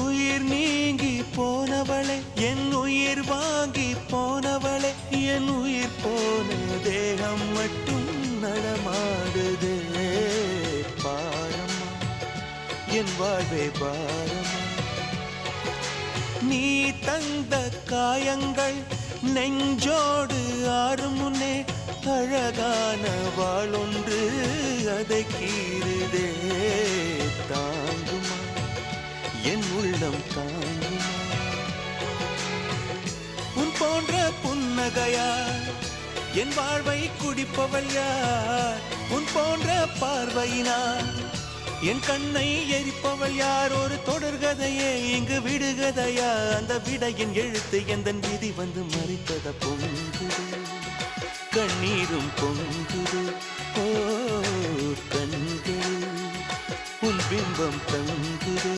உயிர் நீங்கி போனவளே, என் உயிர் வாங்கி போனவளே, என் உயிர் போன தேகம் மட்டும் நடமாடுதே. பாரம்மா என் வாழ்வே பாரம்மா, நீ தந்த காயங்கள் நெஞ்சோடு ஆறும் முன்னே அழகான வாளொன்று அதை கீறுதே. தாங்குமா என் உள்ளம் தாங்குமா? உன் போன்ற புன்னகையார் என் வாழ்வை குடிப்பவள் யார்? உன் போன்ற பார்வையினார் என் கண்ணை எரிப்பவள் யார்? ஒரு தொடர்கதையே இங்கு விடுகதையா? அந்த விடையின் எழுத்து எந்தன் விதி வந்து மறித்தத பொங்குது, கண்ணீரும் பொங்குது. ஓ கண்கள் உன் பிம்பம் தங்க